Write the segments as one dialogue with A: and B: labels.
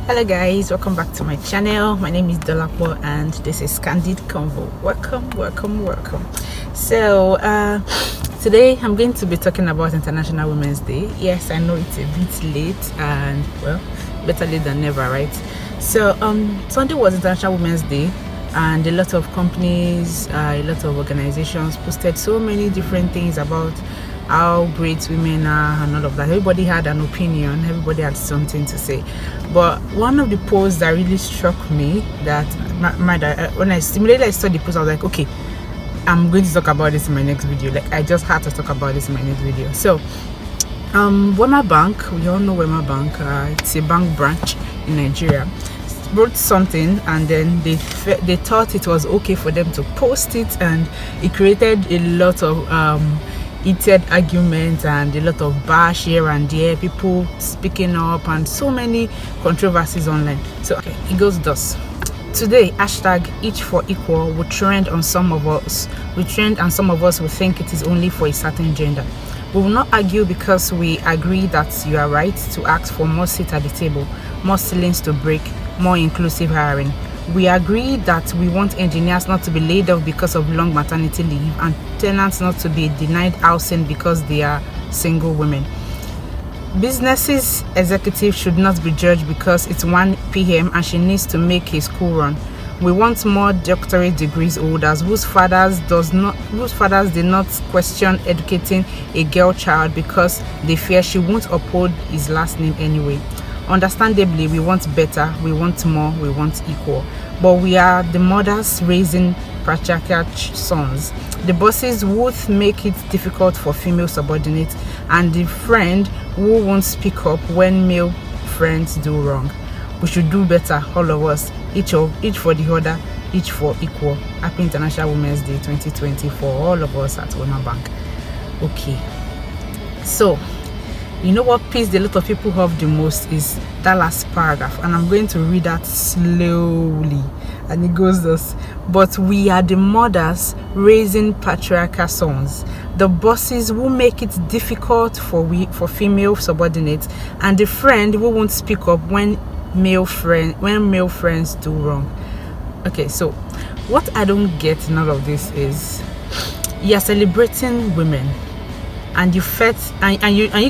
A: Hello guys, welcome back to my channel. My name is Dolapo and this is Candid Convo. Welcome. So today I'm going to be talking about International Women's Day. Yes, I know it's a bit late and well, better late than never, right? So Sunday was International Women's Day and a lot of companies, a lot of organizations posted so many different things about how great women are and all of that. Everybody had an opinion, everybody had something to say. But one of the posts that really struck me, that when I saw the post, I was like, okay, I'm going to talk about this in my next video. Like, I just had to talk about this in my next video. So WEMA Bank, we all know WEMA Bank, it's a bank branch in Nigeria, wrote something, and then they thought it was okay for them to post it, and it created a lot of heated arguments and a lot of bash here and there, people speaking up, and so many controversies online. So okay, it goes thus. Today, hashtag each for equal will trend on some of us. And some of us will think it is only for a certain gender. We will not argue because we agree that you are right to ask for more seats at the table, more ceilings to break, more inclusive hiring. We agree that we want engineers not to be laid off because of long maternity leave, and tenants not to be denied housing because they are single women. Businesses executives should not be judged because it's 1 p.m. and she needs to make a school run. We want more doctorate degrees holders whose fathers did not question educating a girl child because they fear she won't uphold his last name anyway. Understandably, we want better, we want more, we want equal. But we are the mothers raising patriarchal sons, the bosses who make it difficult for female subordinates, and the friend who won't speak up when male friends do wrong. We should do better, all of us, each for the other, each for equal. Happy International Women's Day 2020 for all of us at WEMA Bank. Okay, so you know what pissed a lot of people off the most is that last paragraph, and I'm going to read that slowly, and it goes thus. But we are the mothers raising patriarchal sons, the bosses who make it difficult for female subordinates, and the friend who won't speak up when male friends do wrong. Okay, so what I don't get in all of this is you're celebrating women, and you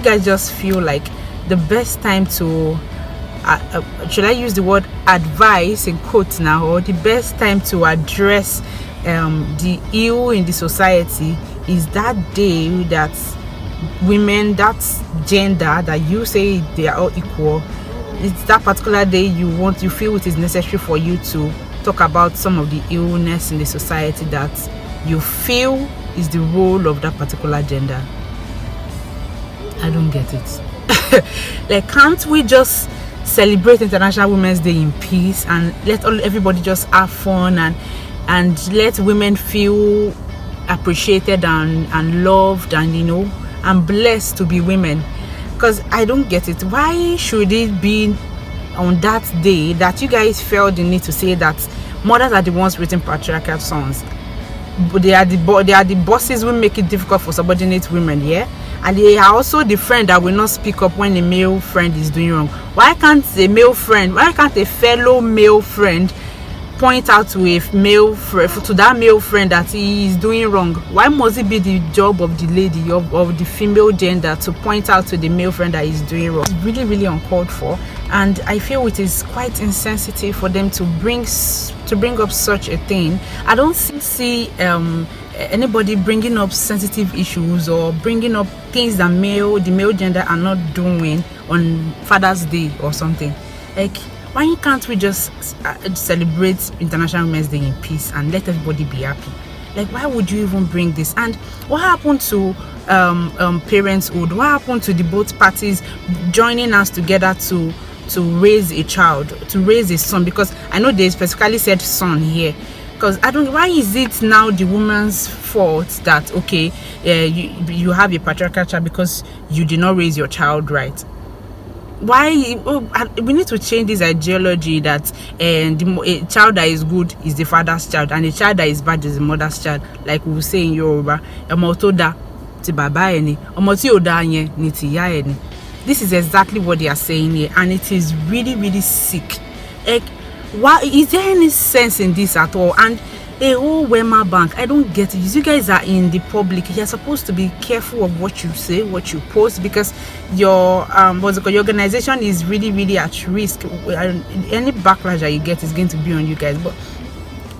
A: guys just feel like the best time to should I use the word advice in quotes now, or the best time to address the ill in the society is that day that women, that gender that you say they are all equal, it's that particular day you feel it is necessary for you to talk about some of the illness in the society that you feel is the role of that particular gender. I don't get it. Like, can't we just celebrate International Women's Day in peace and let everybody just have fun and let women feel appreciated and loved and, you know, and blessed to be women? Because I don't get it. Why should it be on that day that you guys felt the need to say that mothers are the ones raising patriarchal sons? But they are the bosses who make it difficult for subordinate women, yeah? And they are also the friend that will not speak up when a male friend is doing wrong. Why can't a fellow male friend point out to that male friend that he is doing wrong? Why must it be the job of the lady, of the female gender, to point out to the male friend that he's doing wrong? It's really, really uncalled for, and I feel it is quite insensitive for them to bring up such a thing. I don't see anybody bringing up sensitive issues or bringing up things that the male gender are not doing on Father's Day or something. Like, why can't we just celebrate International Women's Day in peace and let everybody be happy? Like, why would you even bring this? And what happened to parenthood? What happened to the both parties joining us together to raise a child, to raise a son? Because I know they specifically said son here. Because why is it now the woman's fault that, okay, you have a patriarchal child because you did not raise your child right? Why? We need to change this ideology that a child that is good is the father's child and a child that is bad is the mother's child. Like we say in Yoruba, ọmọ tó dá ti bàbá ẹ̀ ni, ọmọ tí ò dá yẹn ni tìyá ẹ̀ ni. This is exactly what they are saying here, and it is really, really sick. Like, why is there any sense in this at all? And a whole WEMA bank, I don't get it. You guys are in the public. You're supposed to be careful of what you say, what you post, because your your organization is really, really at risk. Any backlash that you get is going to be on you guys. But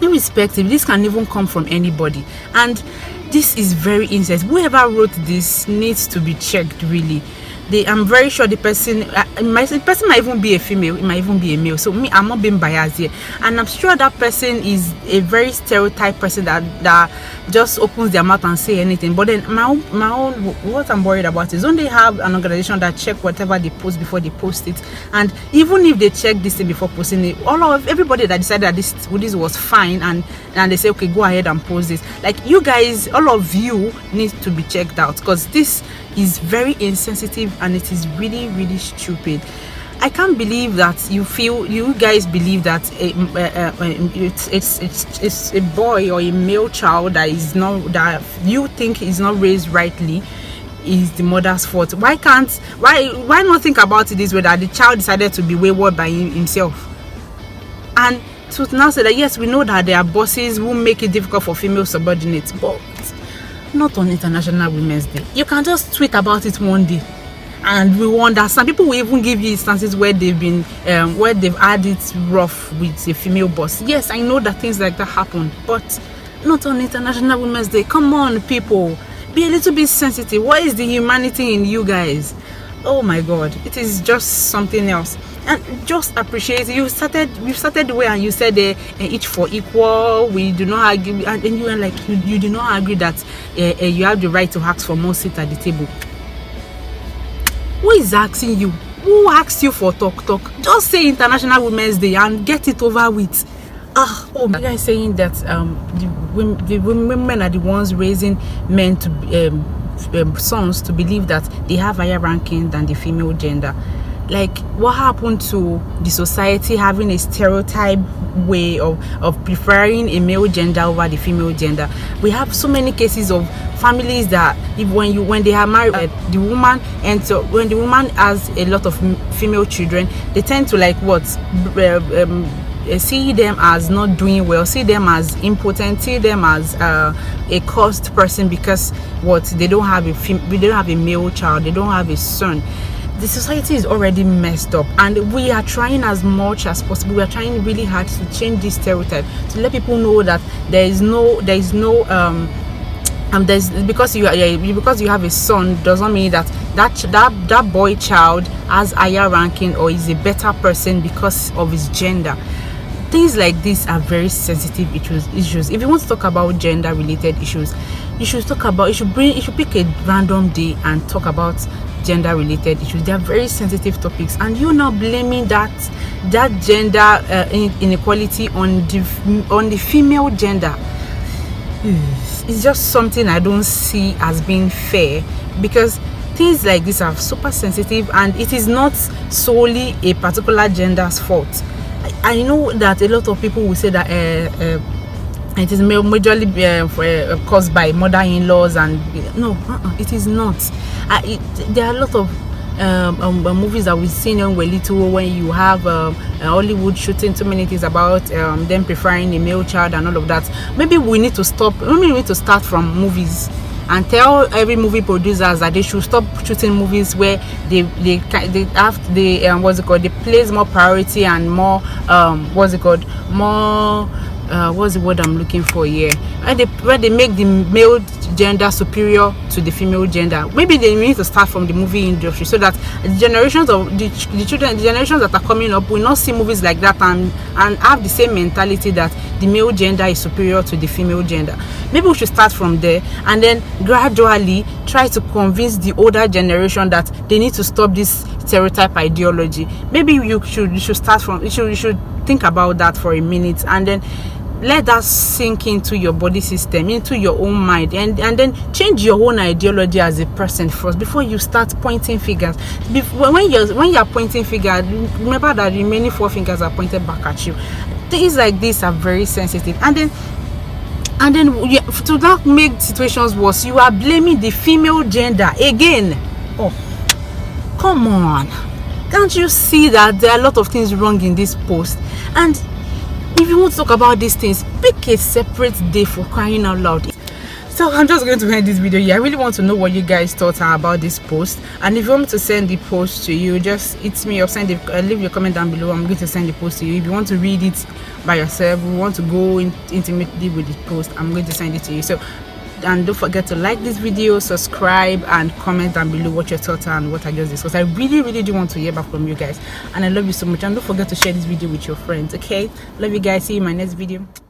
A: irrespective, this can even come from anybody, and this is very insensitive. Whoever wrote this needs to be checked, really. I'm very sure the person might even be a female, it might even be a male. So me, I'm not being biased here, and I'm sure that person is a very stereotype person that just opens their mouth and say anything. But then my own what I'm worried about is when they have an organization that check whatever they post before they post it, and even if they check this thing before posting it, everybody that decided that this was fine, and they say, okay, go ahead and post this. Like, you guys, all of you need to be checked out, because this is very insensitive and it is really, really stupid. I can't believe that you guys believe that it's a boy or a male child that you think is not raised rightly is the mother's fault. Why not think about it this way, that the child decided to be wayward by himself? And to now say that, yes, we know that there are bosses who make it difficult for female subordinates, but not on International Women's Day. You can just tweet about it one day, and we wonder. Some people will even give you instances where they've been where they've had it rough with a female boss. Yes, I know that things like that happen, but not on International Women's Day. Come on, people, be a little bit sensitive. What is the humanity in you guys? Oh my God, it is just something else. And just appreciate it. You started the way, and you said each for equal. We do not argue, and you were like, you do not agree that you have the right to ask for more seat at the table. Who is asking you? Who asked you for talk? Just say International Women's Day and get it over with. Oh my guys, saying that the women are the ones raising men to sons to believe that they have higher ranking than the female gender. Like, what happened to the society having a stereotype way of preferring a male gender over the female gender? We have so many cases of families that when they are married, the woman, and so when the woman has a lot of female children, they tend to see them as not doing well, see them as impotent, see them as a cursed person, because they don't have a male child, they don't have a son. The society is already messed up, and we are trying as much as possible. We are trying really hard to change this stereotype, to let people know that because you have a son doesn't mean that boy child has higher ranking or is a better person because of his gender. Things like this are very sensitive issues. If you want to talk about gender related issues, you should pick a random day and talk about gender related issues. They are very sensitive topics, and you're not blaming that gender inequality on the female gender. It's just something I don't see as being fair, because things like this are super sensitive, and it is not solely a particular gender's fault. I know that a lot of people will say that it is majorly caused by mother-in-laws, and no, it is not. There are a lot of movies that we've seen when we're little, when you have Hollywood shooting too many things about them preferring a male child and all of that. Maybe we need to stop. Maybe we need to start from movies and tell every movie producers that they should stop shooting movies where they place more priority and more what's the word I'm looking for here? Where they make the male gender superior to the female gender. Maybe they need to start from the movie industry, so that the generations that are coming up will not see movies like that and have the same mentality that the male gender is superior to the female gender. Maybe we should start from there, and then gradually try to convince the older generation that they need to stop this stereotype ideology. Maybe you should start from. You should think about that for a minute, and then let that sink into your body system, into your own mind, and then change your own ideology as a person first before you start pointing fingers. When you're pointing fingers, remember that the remaining 4 fingers are pointed back at you. Things like this are very sensitive, and then to not make situations worse, you are blaming the female gender again. Come on, can't you see that there are a lot of things wrong in this post? And if you want to talk about these things, pick a separate day, for crying out loud. So I'm just going to end this video here. I really want to know what you guys thought about this post, and if you want me to send the post to you, just hit me up, leave your comment down below. I'm going to send the post to you. If you want to read it by yourself, you want to go intimately with the post, I'm going to send it to you. So, and don't forget to like this video, subscribe, and comment down below what your thoughts are and what I just discussed. I really do want to hear back from you guys, and I love you so much. And don't forget to share this video with your friends. Okay, love you guys. See you in my next video.